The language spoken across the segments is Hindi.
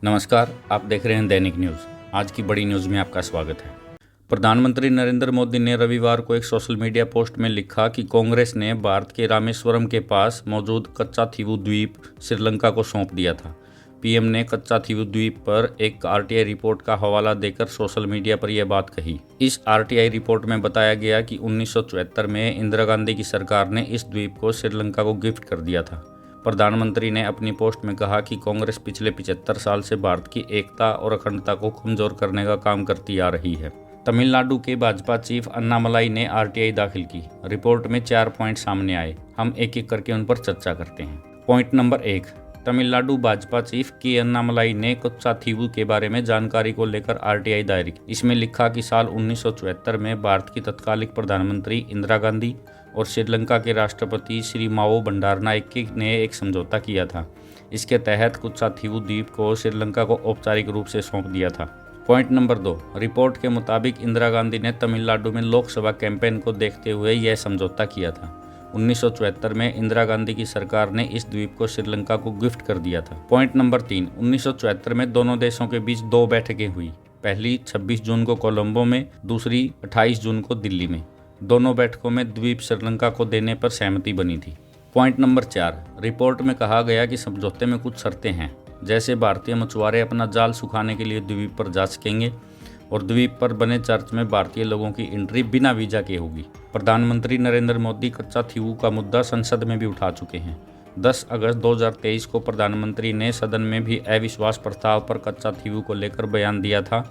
नमस्कार, आप देख रहे हैं दैनिक न्यूज़। आज की बड़ी न्यूज़ में आपका स्वागत है। प्रधानमंत्री नरेंद्र मोदी ने रविवार को एक सोशल मीडिया पोस्ट में लिखा कि कांग्रेस ने भारत के रामेश्वरम के पास मौजूद कच्चाथीवू द्वीप श्रीलंका को सौंप दिया था। पीएम ने कच्चाथीवू द्वीप पर एक आरटीआई रिपोर्ट का हवाला देकर सोशल मीडिया पर यह बात कही। इस आरटीआई रिपोर्ट में बताया गया कि 1974 में इंदिरा गांधी की सरकार ने इस द्वीप को श्रीलंका को गिफ्ट कर दिया था। प्रधानमंत्री ने अपनी पोस्ट में कहा कि कांग्रेस पिछले 75 साल से भारत की एकता और अखंडता को कमजोर करने का काम करती आ रही है। तमिलनाडु के भाजपा चीफ अन्नामलाई ने आरटीआई दाखिल की। रिपोर्ट में 4 पॉइंट सामने आए। हम एक एक करके उन पर चर्चा करते हैं। Point number 1, Tamil Nadu Bhajpa chief के अन्नामलाई ने कच्चाथीवू के बारे में जानकारी को लेकर आरटीआई दायर की। इसमें लिखा कि साल 1974 में भारत की तत्कालिक प्रधानमंत्री इंदिरा गांधी और श्रीलंका के राष्ट्रपति श्री मावो भंडारनायके ने एक समझौता किया था। इसके तहत कच्चाथीवू द्वीप को श्रीलंका को औपचारिक रूप से सौंप दिया था। पॉइंट नंबर 2, रिपोर्ट के मुताबिक इंदिरा गांधी ने तमिलनाडु में लोकसभा कैंपेन को देखते हुए यह समझौता किया था। 1974 में इंदिरा गांधी की सरकार ने इस द्वीप को श्रीलंका को गिफ्ट कर दिया था। पॉइंट नंबर 3, 1974 में दोनों देशों के बीच 2 बैठकें हुई। पहली 26 जून को कोलंबो में, दूसरी 28 जून को दिल्ली में। दोनों बैठकों में द्वीप श्रीलंका को देने पर सहमति बनी थी। पॉइंट नंबर 4, रिपोर्ट में कहा गया कि समझौते में कुछ शर्तें हैं, जैसे भारतीय मछुआरे अपना जाल सुखाने के लिए द्वीप पर जा सकेंगे और द्वीप पर बने चर्च में भारतीय लोगों की एंट्री बिना वीजा के होगी। प्रधानमंत्री नरेंद्र मोदी कच्चाथीवू का मुद्दा संसद में भी उठा चुके हैं। 10 अगस्त 2023 को प्रधानमंत्री ने सदन में भी अविश्वास प्रस्ताव पर कच्चाथीवू को लेकर बयान दिया था।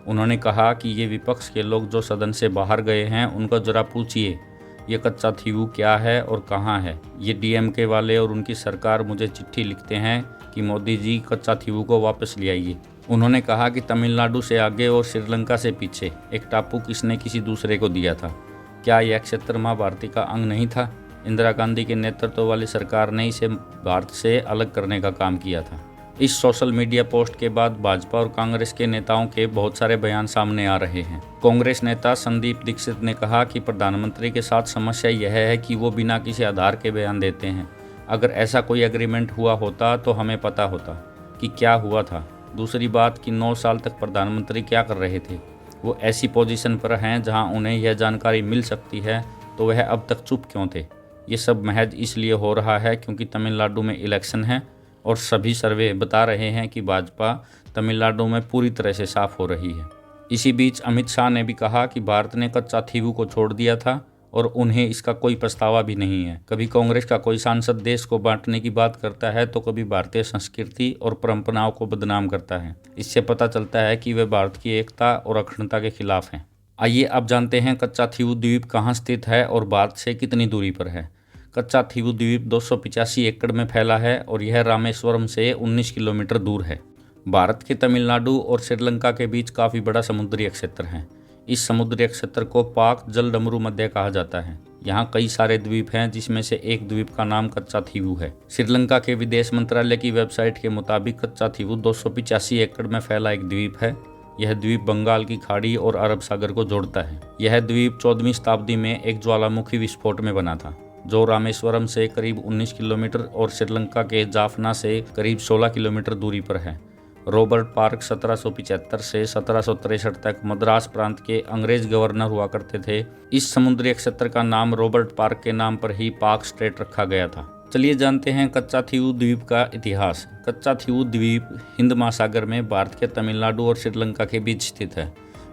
उन्होंने कहा कि ये विपक्ष के लोग जो सदन से बाहर गए हैं उनको जरा पूछिए ये कच्चाथीवू क्या है और कहाँ है। ये डीएमके वाले और उनकी सरकार मुझे चिट्ठी लिखते हैं कि मोदी जी कच्चाथीवू को वापस ले आइए। उन्होंने कहा कि तमिलनाडु से आगे और श्रीलंका से पीछे एक टापू किसने किसी दूसरे को दिया था। क्या यह क्षेत्र माँ भारती का अंग नहीं था? इंदिरा गांधी के नेतृत्व वाली सरकार ने इसे भारत से अलग करने का काम किया था। इस सोशल मीडिया पोस्ट के बाद भाजपा और कांग्रेस के नेताओं के बहुत सारे बयान सामने आ रहे हैं। कांग्रेस नेता संदीप दीक्षित ने कहा कि प्रधानमंत्री के साथ समस्या यह है कि वो बिना किसी आधार के बयान देते हैं। अगर ऐसा कोई एग्रीमेंट हुआ होता तो हमें पता होता कि क्या हुआ था। दूसरी बात कि 9 साल तक प्रधानमंत्री क्या कर रहे थे। वो ऐसी पोजीशन पर हैं जहां उन्हें यह जानकारी मिल सकती है, तो वह अब तक चुप क्यों थे। ये सब महज इसलिए हो रहा है क्योंकि तमिलनाडु में इलेक्शन है और सभी सर्वे बता रहे हैं कि भाजपा तमिलनाडु में पूरी तरह से साफ हो रही है। इसी बीच अमित शाह ने भी कहा कि भारत ने कच्चाथीवू को छोड़ दिया था और उन्हें इसका कोई पछतावा भी नहीं है। कभी कांग्रेस का कोई सांसद देश को बांटने की बात करता है तो कभी भारतीय संस्कृति और परंपराओं को बदनाम करता है। इससे पता चलता है कि वे भारत की एकता और अखंडता के खिलाफ हैं। आइए अब जानते हैं कच्चाथीवू द्वीप कहाँ स्थित है और भारत से कितनी दूरी पर है। कच्चाथीवू द्वीप 285 एकड़ में फैला है और यह रामेश्वरम से 19 किलोमीटर दूर है। भारत के तमिलनाडु और श्रीलंका के बीच काफ़ी बड़ा समुद्री क्षेत्र है। इस समुद्री क्षेत्र को पाक जलडमरू मध्य कहा जाता है। यहाँ कई सारे द्वीप हैं जिसमें से एक द्वीप का नाम कच्चाथीवू है। श्रीलंका के विदेश मंत्रालय की वेबसाइट के मुताबिक कच्चाथीवू 285 एकड़ में फैला एक द्वीप है। यह द्वीप बंगाल की खाड़ी और अरब सागर को जोड़ता है। यह द्वीप 14वीं शताब्दी में एक ज्वालामुखी विस्फोट में बना था, जो रामेश्वरम से करीब 19 किलोमीटर और श्रीलंका के जाफना से करीब 16 किलोमीटर दूरी पर है। रॉबर्ट पार्क 1775 से 1763 तक मद्रास प्रांत के अंग्रेज गवर्नर हुआ करते थे। इस समुद्री क्षेत्र का नाम रॉबर्ट पार्क के नाम पर ही पार्क स्ट्रेट रखा गया था। चलिए जानते हैं कच्चाथीवू द्वीप का इतिहास। कच्चाथीवू द्वीप हिंद महासागर में भारत के तमिलनाडु और श्रीलंका के बीच स्थित है।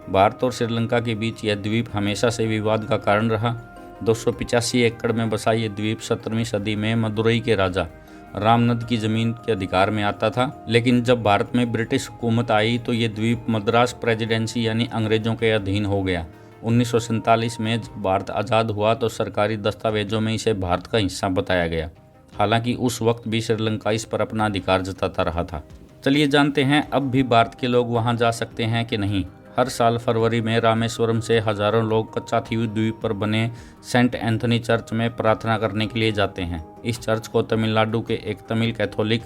भारत और श्रीलंका के बीच यह द्वीप हमेशा से विवाद का कारण रहा। 285 एकड़ में बसा ये द्वीप 17वीं सदी में मदुरई के राजा रामनद की जमीन के अधिकार में आता था, लेकिन जब भारत में ब्रिटिश हुकूमत आई तो ये द्वीप मद्रास प्रेसिडेंसी यानी अंग्रेजों के अधीन हो गया। 1947 में जब भारत आज़ाद हुआ तो सरकारी दस्तावेजों में इसे भारत का हिस्सा बताया गया। हालांकि उस वक्त भी श्रीलंका इस पर अपना अधिकार जताता रहा था। चलिए जानते हैं अब भी भारत के लोग वहां जा सकते हैं कि नहीं। हर साल फरवरी में रामेश्वरम से हजारों लोग कच्चाथीवू द्वीप पर बने सेंट एंथनी चर्च में प्रार्थना करने के लिए जाते हैं। इस चर्च को तमिलनाडु के एक तमिल कैथोलिक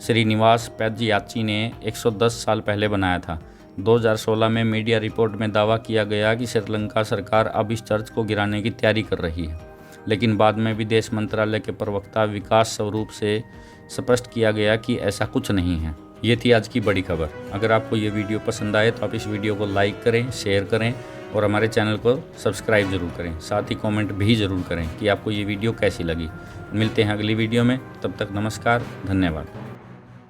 श्रीनिवास पेद्दयाची ने 110 साल पहले बनाया था। 2016 में मीडिया रिपोर्ट में दावा किया गया कि श्रीलंका सरकार अब इस चर्च को गिराने की तैयारी कर रही है, लेकिन बाद में विदेश मंत्रालय के प्रवक्ता विकास स्वरूप से स्पष्ट किया गया कि ऐसा कुछ नहीं है। ये थी आज की बड़ी खबर। अगर आपको ये वीडियो पसंद आए तो आप इस वीडियो को लाइक करें, शेयर करें और हमारे चैनल को सब्सक्राइब जरूर करें। साथ ही कमेंट भी ज़रूर करें कि आपको ये वीडियो कैसी लगी। मिलते हैं अगली वीडियो में, तब तक नमस्कार, धन्यवाद।